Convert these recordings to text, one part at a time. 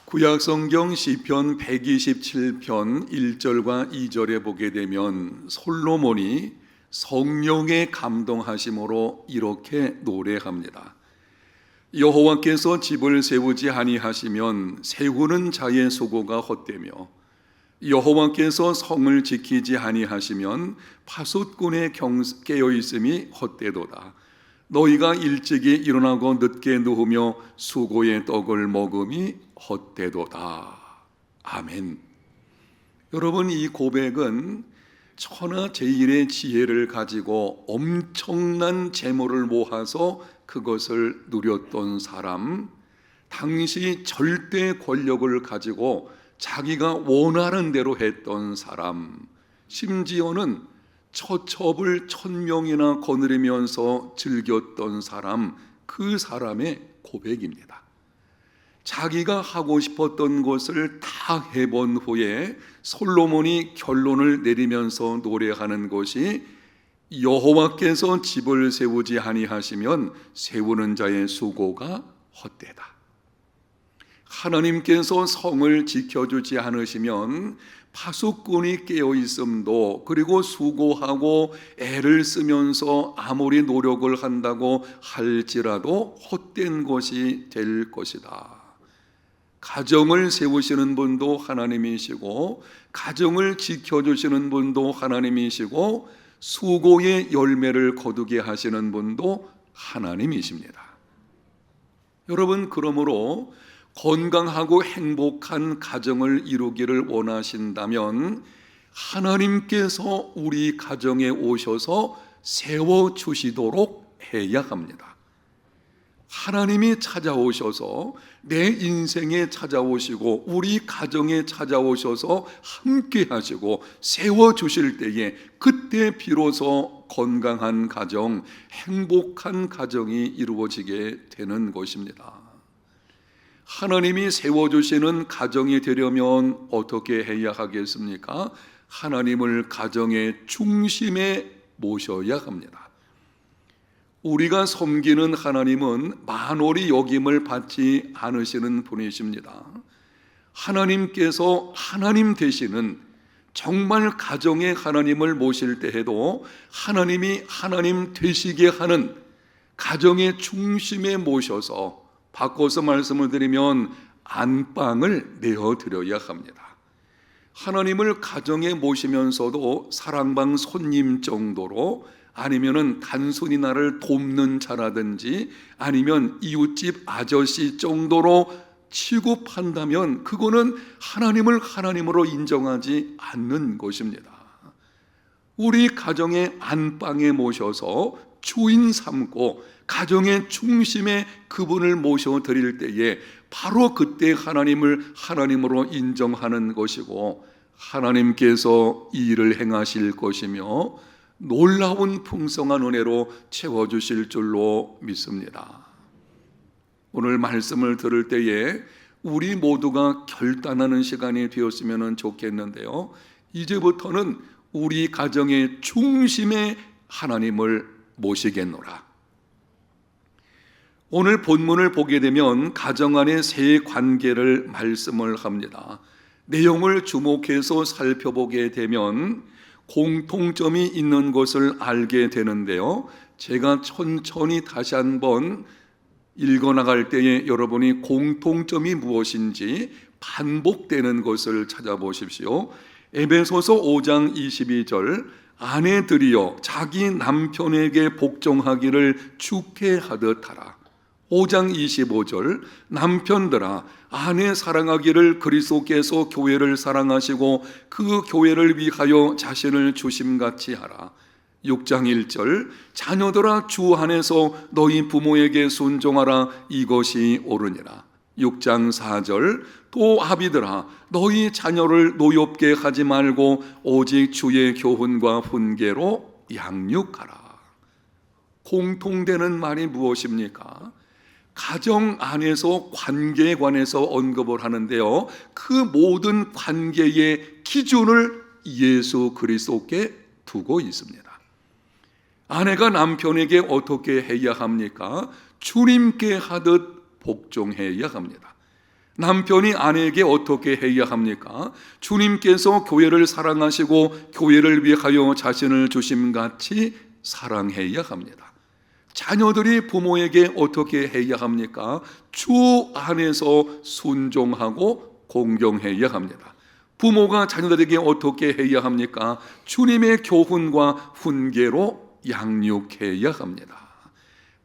구약성경 시편 127편 1절과 2절에 보게 되면 솔로몬이 성령의 감동하심으로 이렇게 노래합니다. 여호와께서 집을 세우지 아니하시면 세우는 자의 수고가 헛되며 여호와께서 성을 지키지 아니하시면 파수꾼의 깨어있음이 헛되도다. 너희가 일찍이 일어나고 늦게 누우며 수고의 떡을 먹음이 헛되도다. 아멘. 여러분, 이 고백은 천하제일의 지혜를 가지고 엄청난 재물을 모아서 그것을 누렸던 사람, 당시 절대 권력을 가지고 자기가 원하는 대로 했던 사람, 심지어는 처첩을 1000명이나 거느리면서 즐겼던 사람, 그 사람의 고백입니다. 자기가 하고 싶었던 것을 다 해본 후에 솔로몬이 결론을 내리면서 노래하는 것이 여호와께서 집을 세우지 아니하시면 세우는 자의 수고가 헛되다. 하나님께서 성을 지켜주지 않으시면 파수꾼이 깨어있음도, 그리고 수고하고 애를 쓰면서 아무리 노력을 한다고 할지라도 헛된 것이 될 것이다. 가정을 세우시는 분도 하나님이시고 가정을 지켜주시는 분도 하나님이시고 수고의 열매를 거두게 하시는 분도 하나님이십니다. 여러분, 그러므로 건강하고 행복한 가정을 이루기를 원하신다면 하나님께서 우리 가정에 오셔서 세워주시도록 해야 합니다. 하나님이 찾아오셔서 내 인생에 찾아오시고 우리 가정에 찾아오셔서 함께 하시고 세워주실 때에 그때 비로소 건강한 가정, 행복한 가정이 이루어지게 되는 것입니다. 하나님이 세워주시는 가정이 되려면 어떻게 해야 하겠습니까? 하나님을 가정의 중심에 모셔야 합니다. 우리가 섬기는 하나님은 만홀히 여김을 받지 않으시는 분이십니다. 하나님께서 하나님 되시는, 정말 가정의 하나님을 모실 때에도 하나님이 하나님 되시게 하는 가정의 중심에 모셔서, 바꿔서 말씀을 드리면 안방을 내어드려야 합니다. 하나님을 가정에 모시면서도 사랑방 손님 정도로, 아니면은 단순히 나를 돕는 자라든지 아니면 이웃집 아저씨 정도로 취급한다면 그거는 하나님을 하나님으로 인정하지 않는 것입니다. 우리 가정의 안방에 모셔서 주인 삼고 가정의 중심에 그분을 모셔드릴 때에 바로 그때 하나님을 하나님으로 인정하는 것이고 하나님께서 이 일을 행하실 것이며 놀라운 풍성한 은혜로 채워주실 줄로 믿습니다. 오늘 말씀을 들을 때에 우리 모두가 결단하는 시간이 되었으면 좋겠는데요, 이제부터는 우리 가정의 중심에 하나님을 모시겠노라. 오늘 본문을 보게 되면 가정 안의 세 관계를 말씀을 합니다. 내용을 주목해서 살펴보게 되면 공통점이 있는 것을 알게 되는데요, 제가 천천히 다시 한번 읽어나갈 때에 여러분이 공통점이 무엇인지 반복되는 것을 찾아보십시오. 에베소서 5장 22절, 아내들이여 자기 남편에게 복종하기를 주께 하듯 하라. 5장 25절, 남편들아 아내 사랑하기를 그리스도께서 교회를 사랑하시고 그 교회를 위하여 자신을 주심같이 하라. 6장 1절, 자녀들아 주 안에서 너희 부모에게 순종하라. 이것이 옳으니라. 6장 4절, 또 아비들아 너희 자녀를 노엽게 하지 말고 오직 주의 교훈과 훈계로 양육하라. 공통되는 말이 무엇입니까? 가정 안에서 관계에 관해서 언급을 하는데요, 그 모든 관계의 기준을 예수 그리스도께 두고 있습니다. 아내가 남편에게 어떻게 해야 합니까? 주님께 하듯 복종해야 합니다. 남편이 아내에게 어떻게 해야 합니까? 주님께서 교회를 사랑하시고 교회를 위하여 자신을 주심같이 사랑해야 합니다. 자녀들이 부모에게 어떻게 해야 합니까? 주 안에서 순종하고 공경해야 합니다. 부모가 자녀들에게 어떻게 해야 합니까? 주님의 교훈과 훈계로 양육해야 합니다.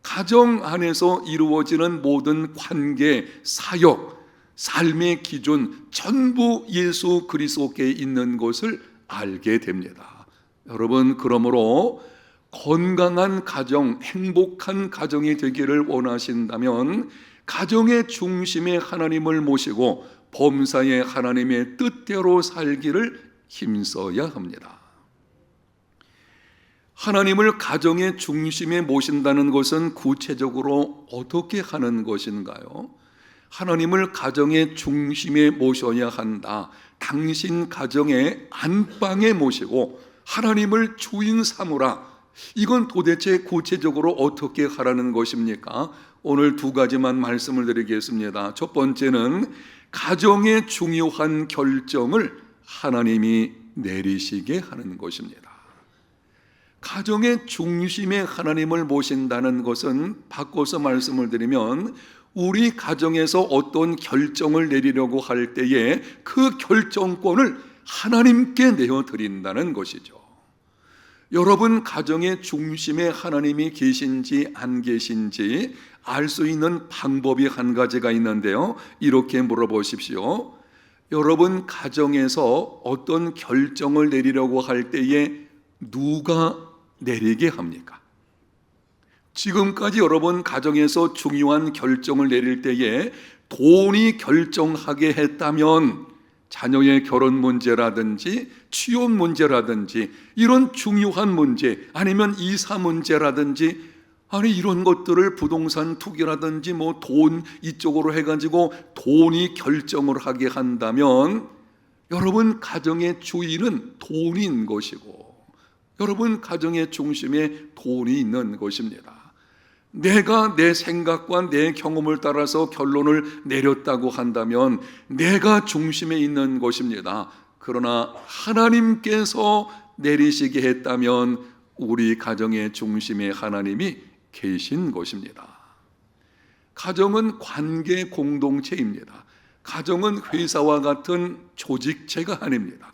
가정 안에서 이루어지는 모든 관계, 사역, 삶의 기준 전부 예수 그리스도께 있는 것을 알게 됩니다. 여러분, 그러므로 건강한 가정, 행복한 가정이 되기를 원하신다면 가정의 중심에 하나님을 모시고 범사에 하나님의 뜻대로 살기를 힘써야 합니다. 하나님을 가정의 중심에 모신다는 것은 구체적으로 어떻게 하는 것인가요? 하나님을 가정의 중심에 모셔야 한다. 당신 가정의 안방에 모시고 하나님을 주인 삼으라. 이건 도대체 구체적으로 어떻게 하라는 것입니까? 오늘 두 가지만 말씀을 드리겠습니다. 첫 번째는 가정의 중요한 결정을 하나님이 내리시게 하는 것입니다. 가정의 중심에 하나님을 모신다는 것은 바꿔서 말씀을 드리면 우리 가정에서 어떤 결정을 내리려고 할 때에 그 결정권을 하나님께 내어드린다는 것이죠. 여러분 가정의 중심에 하나님이 계신지 안 계신지 알 수 있는 방법이 한 가지가 있는데요. 이렇게 물어보십시오. 여러분 가정에서 어떤 결정을 내리려고 할 때에 누가 내리게 합니까? 지금까지 여러분 가정에서 중요한 결정을 내릴 때에 돈이 결정하게 했다면 자녀의 결혼 문제라든지 취업 문제라든지 이런 중요한 문제, 아니면 이사 문제라든지, 아니 이런 것들을 부동산 투기라든지 뭐 돈 이쪽으로 해가지고 돈이 결정을 하게 한다면 여러분 가정의 주인은 돈인 것이고 여러분 가정의 중심에 돈이 있는 것입니다. 내가 내 생각과 내 경험을 따라서 결론을 내렸다고 한다면 내가 중심에 있는 것입니다. 그러나 하나님께서 내리시게 했다면 우리 가정의 중심에 하나님이 계신 것입니다. 가정은 관계 공동체입니다. 가정은 회사와 같은 조직체가 아닙니다.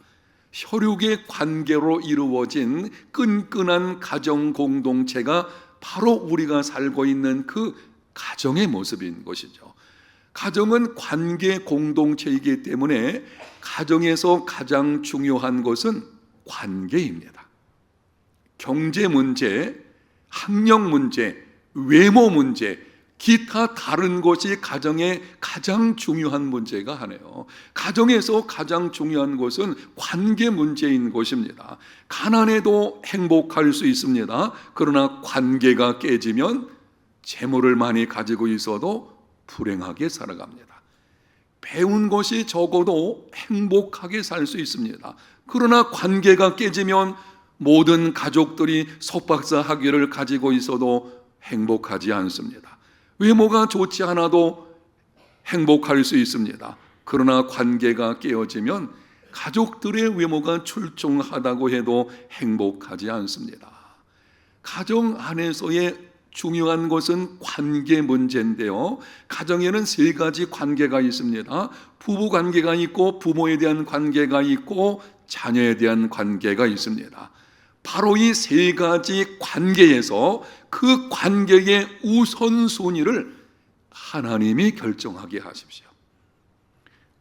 혈육의 관계로 이루어진 끈끈한 가정 공동체가 바로 우리가 살고 있는 그 가정의 모습인 것이죠. 가정은 관계 공동체이기 때문에 가정에서 가장 중요한 것은 관계입니다. 경제 문제, 학력 문제, 외모 문제, 기타 다른 것이 가정의 가장 중요한 문제가 아니에요. 가정에서 가장 중요한 것은 관계 문제인 것입니다. 가난해도 행복할 수 있습니다. 그러나 관계가 깨지면 재물을 많이 가지고 있어도 불행하게 살아갑니다. 배운 것이 적어도 행복하게 살 수 있습니다. 그러나 관계가 깨지면 모든 가족들이 석박사 학위를 가지고 있어도 행복하지 않습니다. 외모가 좋지 않아도 행복할 수 있습니다. 그러나 관계가 깨어지면 가족들의 외모가 출중하다고 해도 행복하지 않습니다. 가정 안에서의 중요한 것은 관계 문제인데요. 가정에는 세 가지 관계가 있습니다. 부부 관계가 있고 부모에 대한 관계가 있고 자녀에 대한 관계가 있습니다. 바로 이 세 가지 관계에서 그 관계의 우선순위를 하나님이 결정하게 하십시오.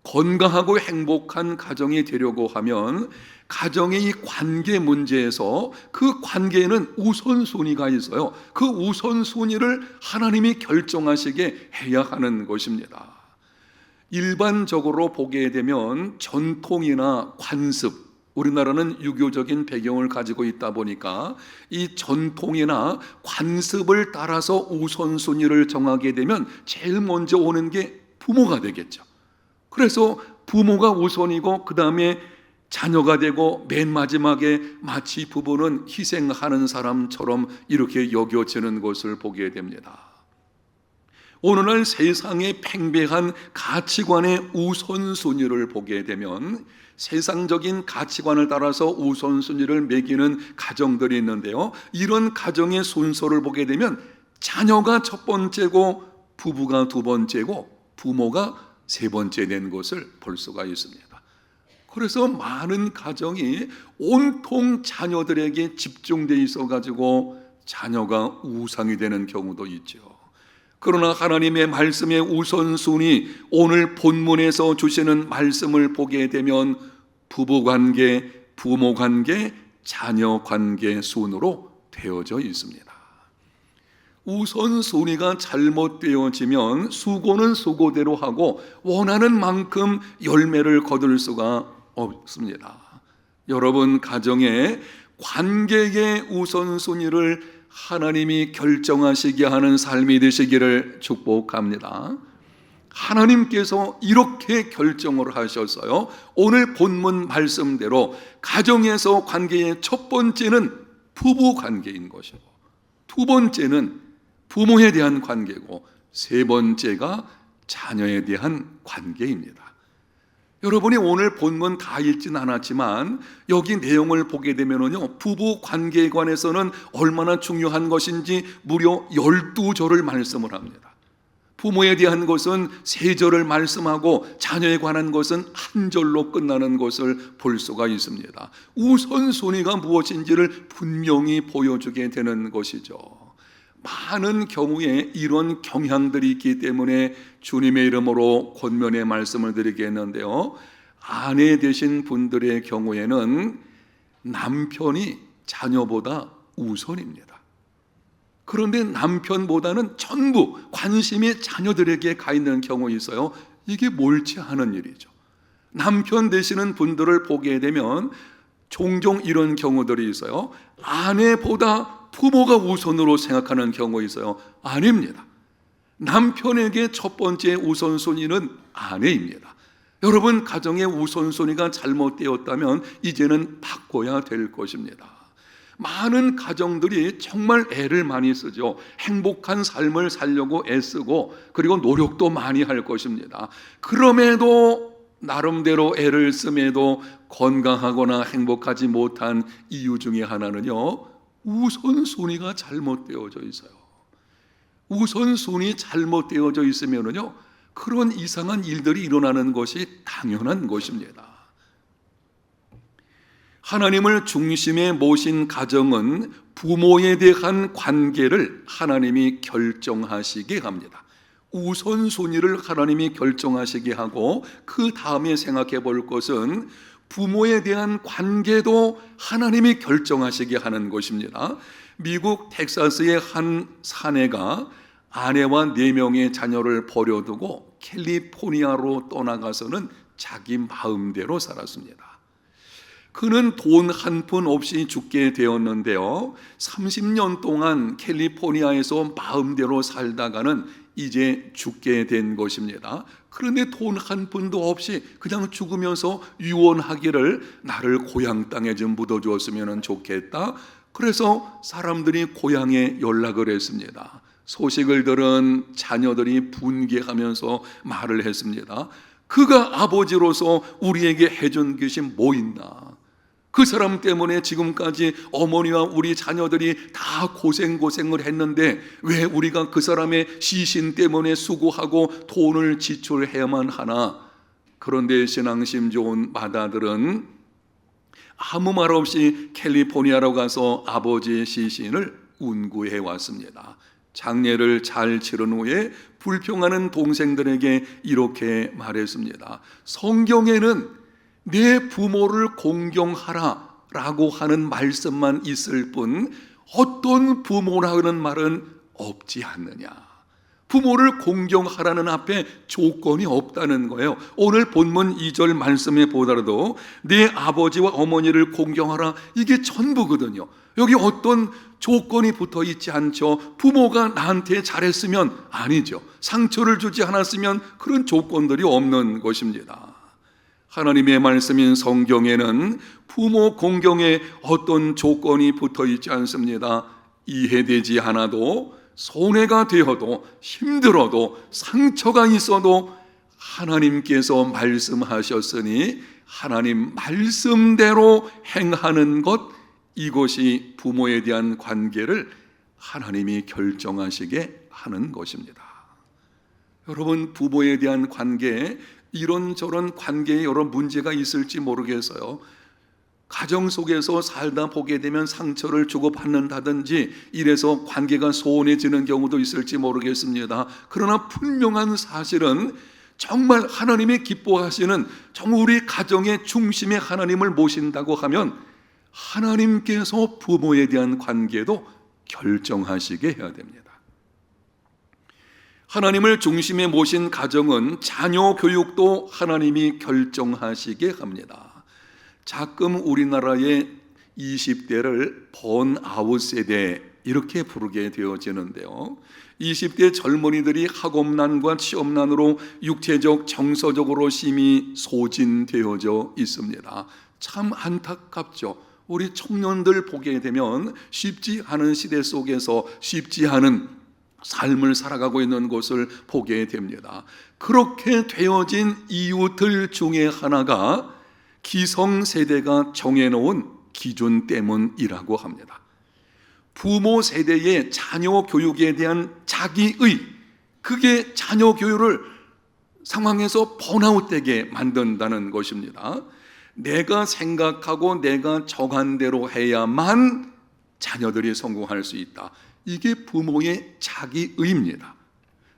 건강하고 행복한 가정이 되려고 하면 가정의 이 관계 문제에서 그 관계에는 우선순위가 있어요. 그 우선순위를 하나님이 결정하시게 해야 하는 것입니다. 일반적으로 보게 되면 전통이나 관습, 우리나라는 유교적인 배경을 가지고 있다 보니까 이 전통이나 관습을 따라서 우선순위를 정하게 되면 제일 먼저 오는 게 부모가 되겠죠. 그래서 부모가 우선이고 그 다음에 자녀가 되고 맨 마지막에 마치 부부는 희생하는 사람처럼 이렇게 여겨지는 것을 보게 됩니다. 오늘날 세상의 팽배한 가치관의 우선순위를 보게 되면 세상적인 가치관을 따라서 우선순위를 매기는 가정들이 있는데요, 이런 가정의 순서를 보게 되면 자녀가 첫 번째고 부부가 두 번째고 부모가 세 번째 된 것을 볼 수가 있습니다. 그래서 많은 가정이 온통 자녀들에게 집중되어 있어 가지고 자녀가 우상이 되는 경우도 있죠. 그러나 하나님의 말씀의 우선순위, 오늘 본문에서 주시는 말씀을 보게 되면 부부관계, 부모관계, 자녀관계 순으로 되어져 있습니다. 우선순위가 잘못되어지면 수고는 수고대로 하고 원하는 만큼 열매를 거둘 수가 없습니다. 여러분 가정의 관계의 우선순위를 하나님이 결정하시게 하는 삶이 되시기를 축복합니다. 하나님께서 이렇게 결정을 하셨어요. 오늘 본문 말씀대로 가정에서 관계의 첫 번째는 부부 관계인 것이고, 두 번째는 부모에 대한 관계고, 세 번째가 자녀에 대한 관계입니다. 여러분이 오늘 본문 다 읽진 않았지만 여기 내용을 보게 되면요, 부부 관계에 관해서는 얼마나 중요한 것인지 무려 12절을 말씀을 합니다. 부모에 대한 것은 3절을 말씀하고 자녀에 관한 것은 1절로 끝나는 것을 볼 수가 있습니다. 우선순위가 무엇인지를 분명히 보여주게 되는 것이죠. 많은 경우에 이런 경향들이 있기 때문에 주님의 이름으로 권면의 말씀을 드리겠는데요, 아내 되신 분들의 경우에는 남편이 자녀보다 우선입니다. 그런데 남편보다는 전부 관심이 자녀들에게 가 있는 경우 있어요. 이게 옳지 않은 일이죠. 남편 되시는 분들을 보게 되면 종종 이런 경우들이 있어요. 아내보다 부모가 우선으로 생각하는 경우가 있어요. 아닙니다. 남편에게 첫 번째 우선순위는 아내입니다. 여러분 가정의 우선순위가 잘못되었다면 이제는 바꿔야 될 것입니다. 많은 가정들이 정말 애를 많이 쓰죠. 행복한 삶을 살려고 애쓰고 그리고 노력도 많이 할 것입니다. 그럼에도 나름대로 애를 씀에도 건강하거나 행복하지 못한 이유 중에 하나는요, 우선순위가 잘못되어져 있어요. 우선순위 잘못되어져 있으면요, 그런 이상한 일들이 일어나는 것이 당연한 것입니다. 하나님을 중심에 모신 가정은 부모에 대한 관계를 하나님이 결정하시게 합니다. 우선순위를 하나님이 결정하시게 하고 그 다음에 생각해 볼 것은 부모에 대한 관계도 하나님이 결정하시게 하는 것입니다. 미국 텍사스의 한 사내가 아내와 4명의 자녀를 버려두고 캘리포니아로 떠나가서는 자기 마음대로 살았습니다. 그는 돈 한 푼 없이 죽게 되었는데요, 30년 동안 캘리포니아에서 마음대로 살다가는 이제 죽게 된 것입니다. 그런데 돈 한 푼도 없이 그냥 죽으면서 유언하기를 나를 고향 땅에 좀 묻어주었으면 좋겠다. 그래서 사람들이 고향에 연락을 했습니다. 소식을 들은 자녀들이 분개하면서 말을 했습니다. 그가 아버지로서 우리에게 해준 것이 뭐 있나? 그 사람 때문에 지금까지 어머니와 우리 자녀들이 다 고생을 했는데 왜 우리가 그 사람의 시신 때문에 수고하고 돈을 지출해야만 하나? 그런데 신앙심 좋은 마다들은 아무 말 없이 캘리포니아로 가서 아버지의 시신을 운구해 왔습니다. 장례를 잘 치른 후에 불평하는 동생들에게 이렇게 말했습니다. 성경에는 내 부모를 공경하라 라고 하는 말씀만 있을 뿐 어떤 부모라는 말은 없지 않느냐. 부모를 공경하라는 앞에 조건이 없다는 거예요. 오늘 본문 2절 말씀에 보더라도 내 아버지와 어머니를 공경하라, 이게 전부거든요. 여기 어떤 조건이 붙어 있지 않죠. 부모가 나한테 잘했으면 아니죠. 상처를 주지 않았으면 그런 조건들이 없는 것입니다. 하나님의 말씀인 성경에는 부모 공경에 어떤 조건이 붙어 있지 않습니다. 이해되지 않아도 손해가 되어도 힘들어도 상처가 있어도 하나님께서 말씀하셨으니 하나님 말씀대로 행하는 것, 이것이 부모에 대한 관계를 하나님이 결정하시게 하는 것입니다. 여러분, 부모에 대한 관계에 이런저런 관계에 여러 문제가 있을지 모르겠어요. 가정 속에서 살다 보게 되면 상처를 주고받는다든지 이래서 관계가 소원해지는 경우도 있을지 모르겠습니다. 그러나 분명한 사실은 정말 하나님이 기뻐하시는, 정말 우리 가정의 중심에 하나님을 모신다고 하면 하나님께서 부모에 대한 관계도 결정하시게 해야 됩니다. 하나님을 중심에 모신 가정은 자녀 교육도 하나님이 결정하시게 합니다. 가끔 우리나라의 20대를 번아웃 세대 이렇게 부르게 되어지는데요. 20대 젊은이들이 학업난과 취업난으로 육체적, 정서적으로 심히 소진되어져 있습니다. 참 안타깝죠. 우리 청년들 보게 되면 쉽지 않은 시대 속에서 쉽지 않은 삶을 살아가고 있는 것을 보게 됩니다. 그렇게 되어진 이유들 중에 하나가 기성세대가 정해놓은 기준 때문이라고 합니다. 부모 세대의 자녀 교육에 대한 자기의, 그게 자녀 교육을 상황에서 번아웃되게 만든다는 것입니다. 내가 생각하고 내가 정한 대로 해야만 자녀들이 성공할 수 있다. 이게 부모의 자기의입니다.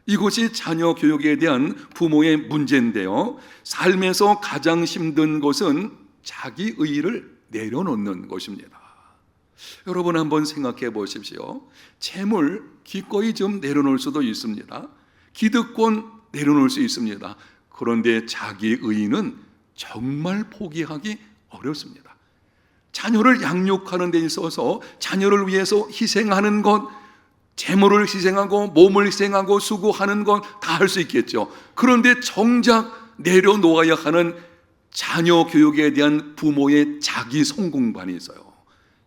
이것이 자녀 교육에 대한 부모의 문제인데요. 삶에서 가장 힘든 것은 자기의를 내려놓는 것입니다. 여러분 한번 생각해 보십시오. 재물 기꺼이 좀 내려놓을 수도 있습니다. 기득권 내려놓을 수 있습니다. 그런데 자기의는 정말 포기하기 어렵습니다. 자녀를 양육하는 데 있어서 자녀를 위해서 희생하는 것, 재물을 희생하고 몸을 희생하고 수고하는 건 다 할 수 있겠죠. 그런데 정작 내려놓아야 하는 자녀 교육에 대한 부모의 자기 성공관이 있어요.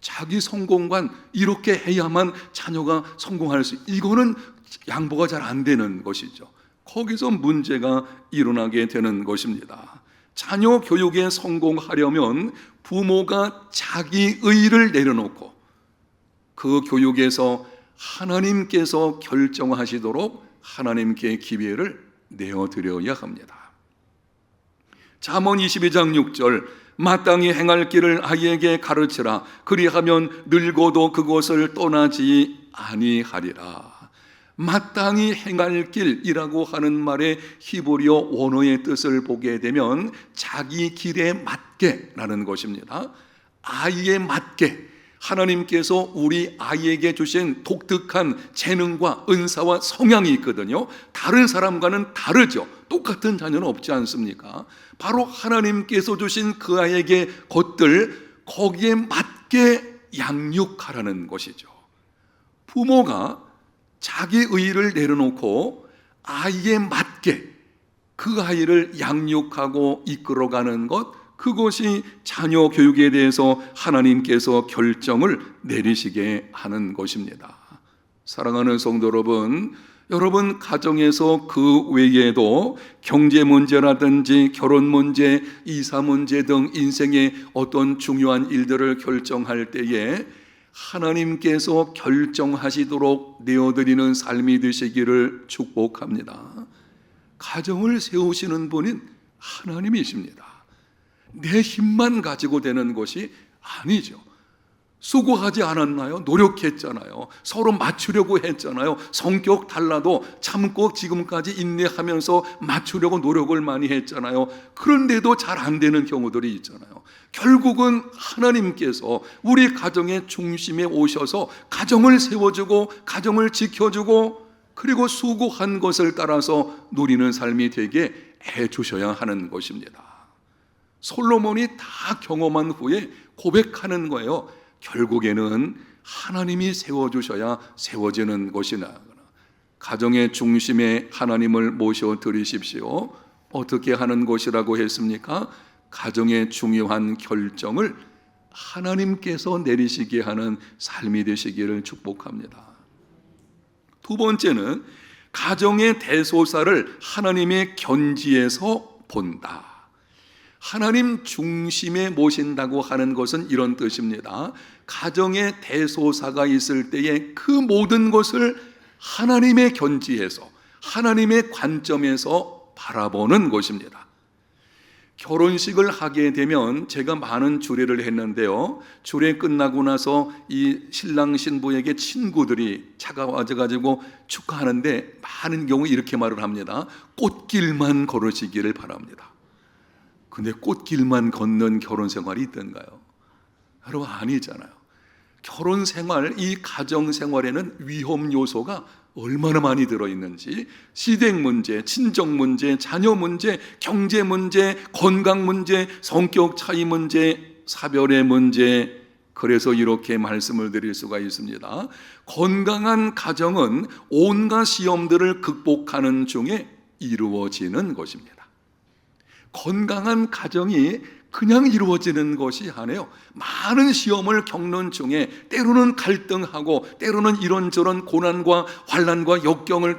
자기 성공관, 이렇게 해야만 자녀가 성공할 수, 이거는 양보가 잘 안 되는 것이죠. 거기서 문제가 일어나게 되는 것입니다. 자녀 교육에 성공하려면 부모가 자기의를 내려놓고 그 교육에서 하나님께서 결정하시도록 하나님께 기회를 내어드려야 합니다. 잠언 22장 6절, 마땅히 행할 길을 아이에게 가르치라. 그리하면 늙어도 그것을 떠나지 아니하리라. 마땅히 행할 길이라고 하는 말의 히브리어 원어의 뜻을 보게 되면 자기 길에 맞게라는 것입니다. 아이에 맞게, 하나님께서 우리 아이에게 주신 독특한 재능과 은사와 성향이 있거든요. 다른 사람과는 다르죠. 똑같은 자녀는 없지 않습니까? 바로 하나님께서 주신 그 아이에게 것들, 거기에 맞게 양육하라는 것이죠. 부모가 자기 의를 내려놓고 아이에 맞게 그 아이를 양육하고 이끌어가는 것, 그것이 자녀 교육에 대해서 하나님께서 결정을 내리시게 하는 것입니다. 사랑하는 성도 여러분, 여러분 가정에서 그 외에도 경제 문제라든지 결혼 문제, 이사 문제 등 인생의 어떤 중요한 일들을 결정할 때에 하나님께서 결정하시도록 내어드리는 삶이 되시기를 축복합니다. 가정을 세우시는 분인 하나님이십니다. 내 힘만 가지고 되는 것이 아니죠. 수고하지 않았나요? 노력했잖아요. 서로 맞추려고 했잖아요. 성격 달라도 참고 지금까지 인내하면서 맞추려고 노력을 많이 했잖아요. 그런데도 잘 안 되는 경우들이 있잖아요. 결국은 하나님께서 우리 가정의 중심에 오셔서 가정을 세워주고 가정을 지켜주고 그리고 수고한 것을 따라서 누리는 삶이 되게 해주셔야 하는 것입니다. 솔로몬이 다 경험한 후에 고백하는 거예요. 결국에는 하나님이 세워주셔야 세워지는 것이나, 가정의 중심에 하나님을 모셔드리십시오. 어떻게 하는 것이라고 했습니까? 가정의 중요한 결정을 하나님께서 내리시게 하는 삶이 되시기를 축복합니다. 두 번째는 가정의 대소사를 하나님의 견지에서 본다. 하나님 중심에 모신다고 하는 것은 이런 뜻입니다. 가정의 대소사가 있을 때에 그 모든 것을 하나님의 견지에서, 하나님의 관점에서 바라보는 것입니다. 결혼식을 하게 되면 제가 많은 주례를 했는데요, 주례 끝나고 나서 이 신랑 신부에게 친구들이 차가 와가지고 축하하는데 많은 경우 이렇게 말을 합니다. 꽃길만 걸으시기를 바랍니다. 근데 꽃길만 걷는 결혼 생활이 있던가요? 여러분, 아니잖아요. 결혼 생활, 이 가정 생활에는 위험 요소가 얼마나 많이 들어있는지, 시댁 문제, 친정 문제, 자녀 문제, 경제 문제, 건강 문제, 성격 차이 문제, 사별의 문제. 그래서 이렇게 말씀을 드릴 수가 있습니다. 건강한 가정은 온갖 시험들을 극복하는 중에 이루어지는 것입니다. 건강한 가정이 그냥 이루어지는 것이 아니에요. 많은 시험을 겪는 중에 때로는 갈등하고 때로는 이런저런 고난과 환난과 역경을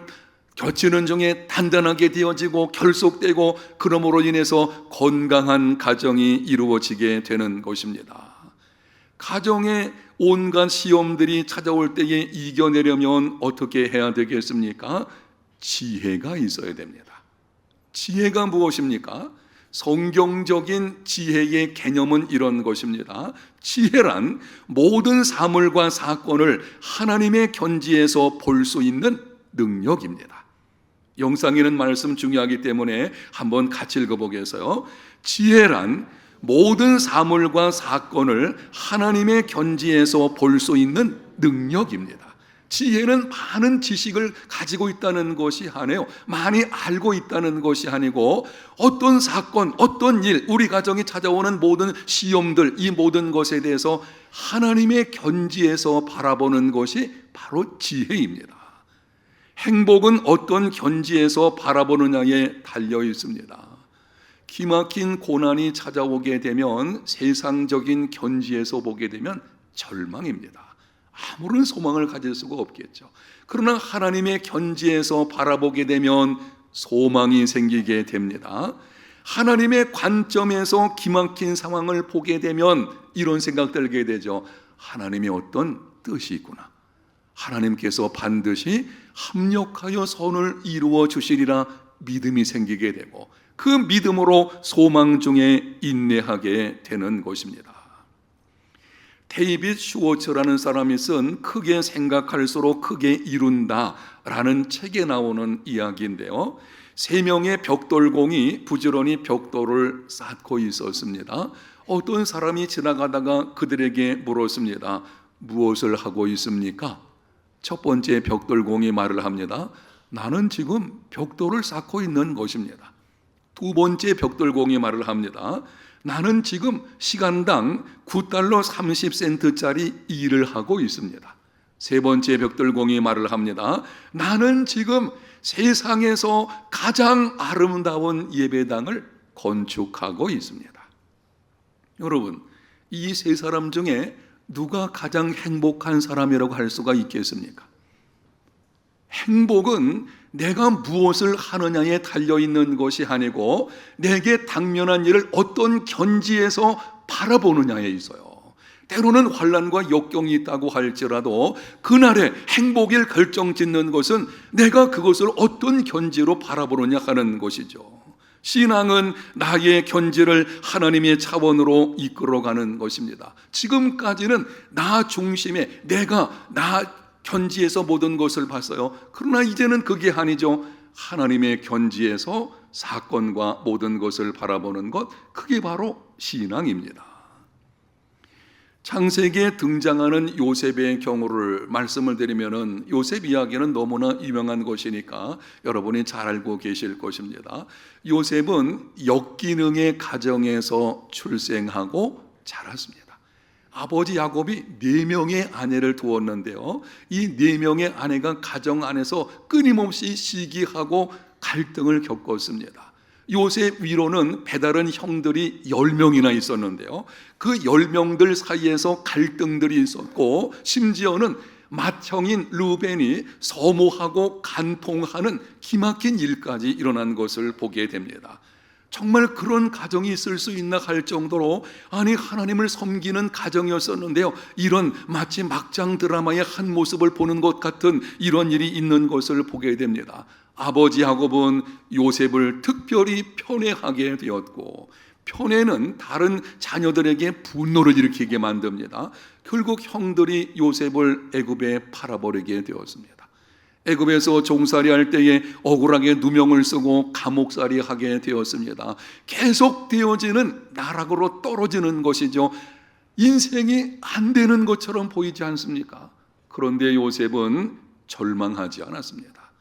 겪는 중에 단단하게 되어지고 결속되고, 그러므로 인해서 건강한 가정이 이루어지게 되는 것입니다. 가정에 온갖 시험들이 찾아올 때에 이겨내려면 어떻게 해야 되겠습니까? 지혜가 있어야 됩니다. 지혜가 무엇입니까? 성경적인 지혜의 개념은 이런 것입니다. 지혜란 모든 사물과 사건을 하나님의 견지에서 볼 수 있는 능력입니다. 영상에는 말씀 중요하기 때문에 한번 같이 읽어보겠어요. 지혜란 모든 사물과 사건을 하나님의 견지에서 볼 수 있는 능력입니다. 지혜는 많은 지식을 가지고 있다는 것이 아니에요. 많이 알고 있다는 것이 아니고, 어떤 사건, 어떤 일, 우리 가정에 찾아오는 모든 시험들, 이 모든 것에 대해서 하나님의 견지에서 바라보는 것이 바로 지혜입니다. 행복은 어떤 견지에서 바라보느냐에 달려 있습니다. 기막힌 고난이 찾아오게 되면 세상적인 견지에서 보게 되면 절망입니다. 아무런 소망을 가질 수가 없겠죠. 그러나 하나님의 견지에서 바라보게 되면 소망이 생기게 됩니다. 하나님의 관점에서 기막힌 상황을 보게 되면 이런 생각 들게 되죠. 하나님의 어떤 뜻이 있구나. 하나님께서 반드시 합력하여 선을 이루어 주시리라 믿음이 생기게 되고, 그 믿음으로 소망 중에 인내하게 되는 것입니다. 데이빗 슈워츠라는 사람이 쓴 크게 생각할수록 크게 이룬다라는 책에 나오는 이야기인데요, 3명의 벽돌공이 부지런히 벽돌을 쌓고 있었습니다. 어떤 사람이 지나가다가 그들에게 물었습니다. 무엇을 하고 있습니까? 첫 번째 벽돌공이 말을 합니다. 나는 지금 벽돌을 쌓고 있는 것입니다. 두 번째 벽돌공이 말을 합니다. 나는 지금 시간당 $9 30센트짜리 일을 하고 있습니다. 세 번째 벽돌공이 말을 합니다. 나는 지금 세상에서 가장 아름다운 예배당을 건축하고 있습니다. 여러분, 이 세 사람 중에 누가 가장 행복한 사람이라고 할 수가 있겠습니까? 행복은 내가 무엇을 하느냐에 달려있는 것이 아니고 내게 당면한 일을 어떤 견지에서 바라보느냐에 있어요. 때로는 환난과 역경이 있다고 할지라도 그날의 행복을 결정짓는 것은 내가 그것을 어떤 견지로 바라보느냐 하는 것이죠. 신앙은 나의 견지를 하나님의 차원으로 이끌어가는 것입니다. 지금까지는 나 중심에 내가 나 견지에서 모든 것을 봤어요. 그러나 이제는 그게 아니죠. 하나님의 견지에서 사건과 모든 것을 바라보는 것, 그게 바로 신앙입니다. 창세기에 등장하는 요셉의 경우를 말씀을 드리면은, 요셉 이야기는 너무나 유명한 것이니까 여러분이 잘 알고 계실 것입니다. 요셉은 역기능의 가정에서 출생하고 자랐습니다. 아버지 야곱이 4명의 아내를 두었는데요, 이 4명의 아내가 가정 안에서 끊임없이 시기하고 갈등을 겪었습니다. 요셉 위로는 배다른 형들이 10명이나 있었는데요, 그 10명들 사이에서 갈등들이 있었고, 심지어는 맏형인 르우벤이 서모하고 간통하는 기막힌 일까지 일어난 것을 보게 됩니다. 정말 그런 가정이 있을 수 있나 할 정도로 아니 하나님을 섬기는 가정이었었는데요, 이런 마치 막장 드라마의 한 모습을 보는 것 같은 이런 일이 있는 것을 보게 됩니다. 아버지 야곱은 요셉을 특별히 편애하게 되었고, 편애는 다른 자녀들에게 분노를 일으키게 만듭니다. 결국 형들이 요셉을 애굽에 팔아버리게 되었습니다. 애굽에서 종살이 할 때에 억울하게 누명을 쓰고 감옥살이 하게 되었습니다. 계속 되어지는 나락으로 떨어지는 것이죠. 인생이 안 되는 것처럼 보이지 않습니까? 그런데 요셉은 절망하지 않았습니다.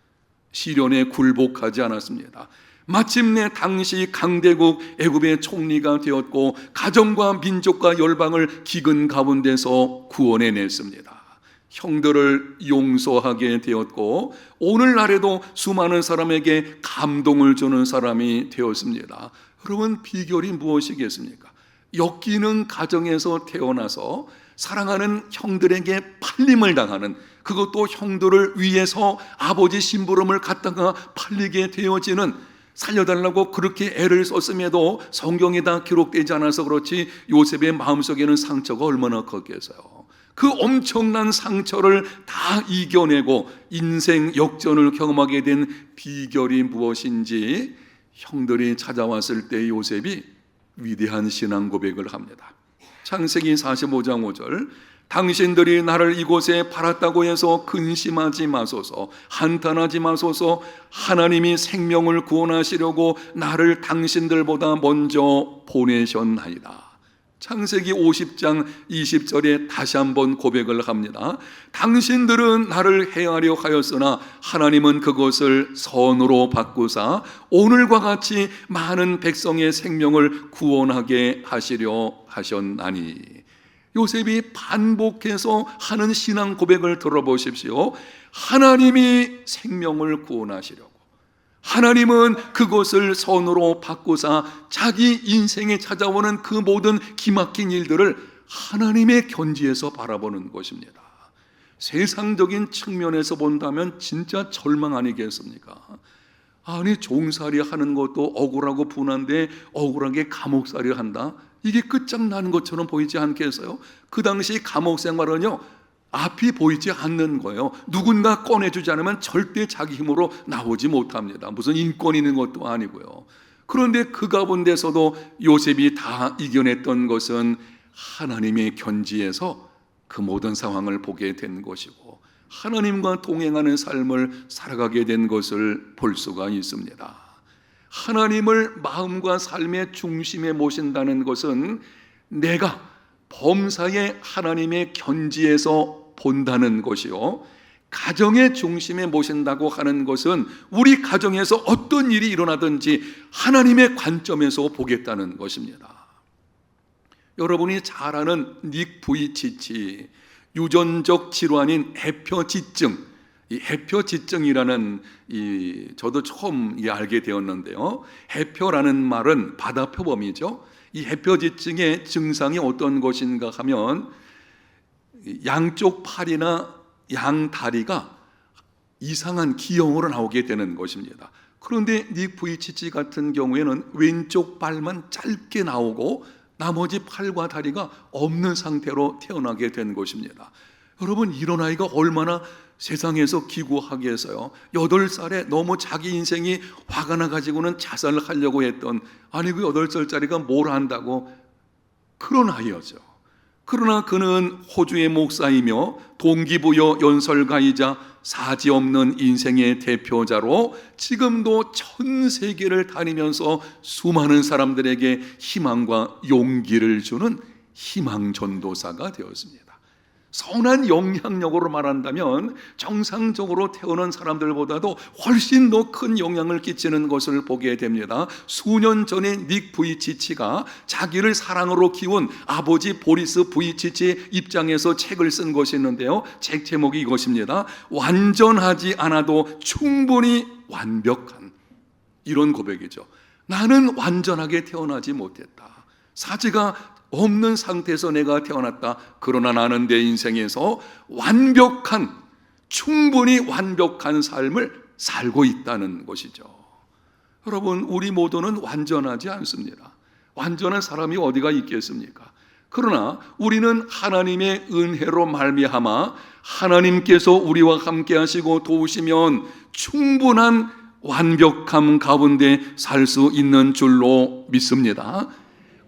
시련에 굴복하지 않았습니다. 마침내 당시 강대국 애굽의 총리가 되었고, 가정과 민족과 열방을 기근 가운데서 구원해냈습니다. 형들을 용서하게 되었고, 오늘날에도 수많은 사람에게 감동을 주는 사람이 되었습니다. 여러분, 비결이 무엇이겠습니까? 엮이는 가정에서 태어나서 사랑하는 형들에게 팔림을 당하는, 그것도 형들을 위해서 아버지 심부름을 갖다가 팔리게 되어지는, 살려달라고 그렇게 애를 썼음에도 성경에 다 기록되지 않아서 그렇지 요셉의 마음속에는 상처가 얼마나 컸겠어요. 그 엄청난 상처를 다 이겨내고 인생 역전을 경험하게 된 비결이 무엇인지 형들이 찾아왔을 때 요셉이 위대한 신앙 고백을 합니다. 창세기 45장 5절, 당신들이 나를 이곳에 팔았다고 해서 근심하지 마소서, 한탄하지 마소서. 하나님이 생명을 구원하시려고 나를 당신들보다 먼저 보내셨나이다. 창세기 50장 20절에 다시 한번 고백을 합니다. 당신들은 나를 해하려 하였으나 하나님은 그것을 선으로 바꾸사 오늘과 같이 많은 백성의 생명을 구원하게 하시려 하셨나니. 요셉이 반복해서 하는 신앙 고백을 들어보십시오. 하나님이 생명을 구원하시려고, 하나님은 그것을 선으로 바꾸사 자기 인생에 찾아오는 그 모든 기막힌 일들을 하나님의 견지에서 바라보는 것입니다. 세상적인 측면에서 본다면 진짜 절망 아니겠습니까? 아니, 종살이 하는 것도 억울하고 분한데 억울하게 감옥살이 한다? 이게 끝장나는 것처럼 보이지 않겠어요? 그 당시 감옥 생활은요, 앞이 보이지 않는 거예요. 누군가 꺼내주지 않으면 절대 자기 힘으로 나오지 못합니다. 무슨 인권 있는 것도 아니고요. 그런데 그 가운데서도 요셉이 다 이겨냈던 것은 하나님의 견지에서 그 모든 상황을 보게 된 것이고, 하나님과 동행하는 삶을 살아가게 된 것을 볼 수가 있습니다. 하나님을 마음과 삶의 중심에 모신다는 것은 내가 범사에 하나님의 견지에서 본다는 것이요, 가정의 중심에 모신다고 하는 것은 우리 가정에서 어떤 일이 일어나든지 하나님의 관점에서 보겠다는 것입니다. 여러분이 잘 아는 닉 부이치치, 유전적 질환인 해표지증, 이 해표지증이라는 저도 처음 알게 되었는데요, 해표라는 말은 바다 표범이죠. 이 해표지증의 증상이 어떤 것인가 하면 양쪽 팔이나 양 다리가 이상한 기형으로 나오게 되는 것입니다. 그런데 닉 부이치치 같은 경우에는 왼쪽 발만 짧게 나오고 나머지 팔과 다리가 없는 상태로 태어나게 된 것입니다. 여러분, 이런 아이가 얼마나 세상에서 기구하겠어요. 8살에 너무 자기 인생이 화가 나가지고는 자살을 하려고 했던, 아니 그 8살짜리가 뭘 한다고, 그런 아이였죠. 그러나 그는 호주의 목사이며 동기부여 연설가이자 사지없는 인생의 대표자로 지금도 전 세계를 다니면서 수많은 사람들에게 희망과 용기를 주는 희망전도사가 되었습니다. 선한 영향력으로 말한다면 정상적으로 태어난 사람들보다도 훨씬 더 큰 영향을 끼치는 것을 보게 됩니다. 수년 전에 닉 부이치치가 자기를 사랑으로 키운 아버지 보리스 부이치치 입장에서 책을 쓴 것이 있는데요, 책 제목이 이것입니다. 완전하지 않아도 충분히 완벽한, 이런 고백이죠. 나는 완전하게 태어나지 못했다. 사지가 없는 상태에서 내가 태어났다. 그러나 나는 내 인생에서 완벽한, 충분히 완벽한 삶을 살고 있다는 것이죠. 여러분, 우리 모두는 완전하지 않습니다. 완전한 사람이 어디가 있겠습니까? 그러나 우리는 하나님의 은혜로 말미암아 하나님께서 우리와 함께 하시고 도우시면 충분한 완벽함 가운데 살 수 있는 줄로 믿습니다.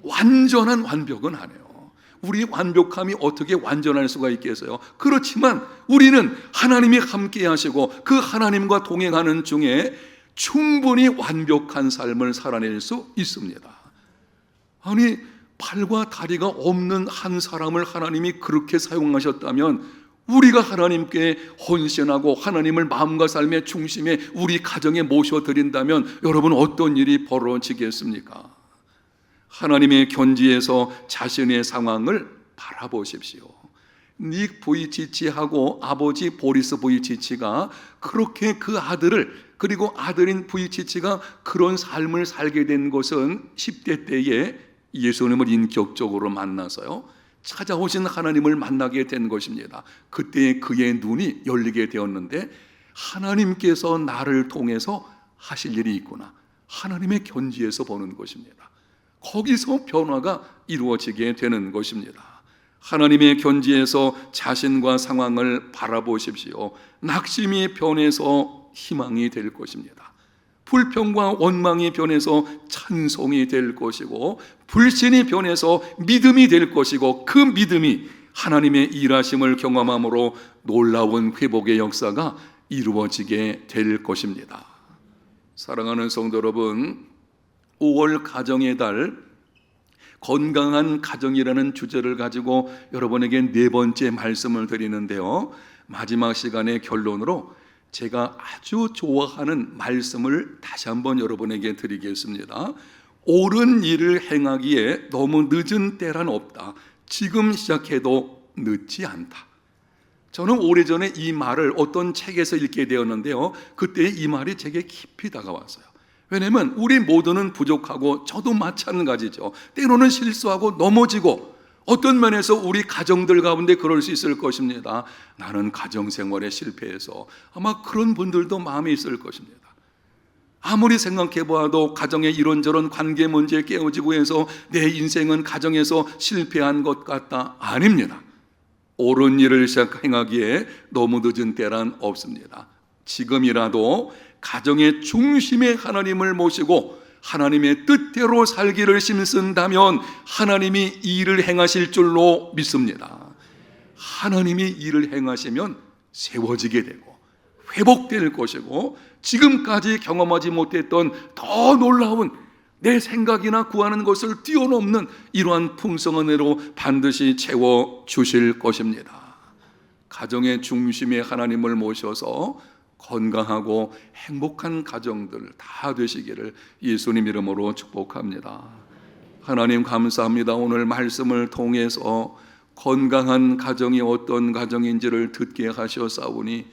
완전한 완벽은 아니에요. 우리 완벽함이 어떻게 완전할 수가 있겠어요? 그렇지만 우리는 하나님이 함께 하시고 그 하나님과 동행하는 중에 충분히 완벽한 삶을 살아낼 수 있습니다. 아니, 팔과 다리가 없는 한 사람을 하나님이 그렇게 사용하셨다면 우리가 하나님께 헌신하고 하나님을 마음과 삶의 중심에 우리 가정에 모셔드린다면 여러분 어떤 일이 벌어지겠습니까? 하나님의 견지에서 자신의 상황을 바라보십시오. 닉 부이치치하고 아버지 보리스 부이치치가 그렇게 그 아들을, 그리고 아들인 부이치치가 그런 삶을 살게 된 것은 10대 때에 예수님을 인격적으로 만나서요, 찾아오신 하나님을 만나게 된 것입니다. 그때 그의 눈이 열리게 되었는데 하나님께서 나를 통해서 하실 일이 있구나, 하나님의 견지에서 보는 것입니다. 거기서 변화가 이루어지게 되는 것입니다. 하나님의 견지에서 자신과 상황을 바라보십시오. 낙심이 변해서 희망이 될 것입니다. 불평과 원망이 변해서 찬송이 될 것이고, 불신이 변해서 믿음이 될 것이고, 그 믿음이 하나님의 일하심을 경험함으로 놀라운 회복의 역사가 이루어지게 될 것입니다. 사랑하는 성도 여러분, 5월 가정의 달, 건강한 가정이라는 주제를 가지고 여러분에게 네 번째 말씀을 드리는데요, 마지막 시간의 결론으로 제가 아주 좋아하는 말씀을 다시 한번 여러분에게 드리겠습니다. 옳은 일을 행하기에 너무 늦은 때란 없다. 지금 시작해도 늦지 않다. 저는 오래전에 이 말을 어떤 책에서 읽게 되었는데요, 그때 이 말이 제게 깊이 다가왔어요. 왜냐하면 우리 모두는 부족하고 저도 마찬가지죠. 때로는 실수하고 넘어지고, 어떤 면에서 우리 가정들 가운데 그럴 수 있을 것입니다. 나는 가정생활에 실패해서, 아마 그런 분들도 마음에 있을 것입니다. 아무리 생각해 보아도 가정의 이런저런 관계 문제에 깨어지고 해서 내 인생은 가정에서 실패한 것 같다. 아닙니다. 옳은 일을 행하기에 너무 늦은 때란 없습니다. 지금이라도 가정의 중심에 하나님을 모시고 하나님의 뜻대로 살기를 힘쓴다면 하나님이 이 일을 행하실 줄로 믿습니다. 하나님이 일을 행하시면 세워지게 되고 회복될 것이고, 지금까지 경험하지 못했던 더 놀라운, 내 생각이나 구하는 것을 뛰어넘는 이러한 풍성한 은혜로 반드시 채워주실 것입니다. 가정의 중심에 하나님을 모셔서 건강하고 행복한 가정들 다 되시기를 예수님 이름으로 축복합니다. 하나님 감사합니다. 오늘 말씀을 통해서 건강한 가정이 어떤 가정인지를 듣게 하셨사오니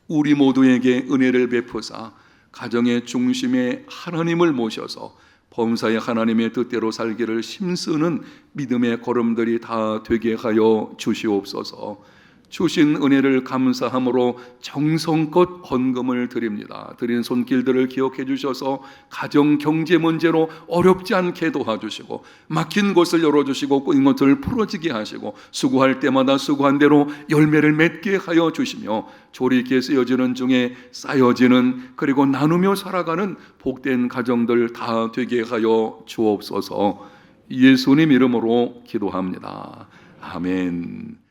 우리 모두에게 은혜를 베푸사 가정의 중심에 하나님을 모셔서 범사에 하나님의 뜻대로 살기를 힘쓰는 믿음의 걸음들이 다 되게 하여 주시옵소서. 주신 은혜를 감사함으로 정성껏 헌금을 드립니다. 드린 손길들을 기억해 주셔서 가정 경제 문제로 어렵지 않게 도와주시고, 막힌 곳을 열어주시고 꼬인 것을 풀어지게 하시고, 수고할 때마다 수고한 대로 열매를 맺게 하여 주시며, 조리케 쓰여지는 중에 쌓여지는, 그리고 나누며 살아가는 복된 가정들 다 되게 하여 주옵소서. 예수님 이름으로 기도합니다. 아멘.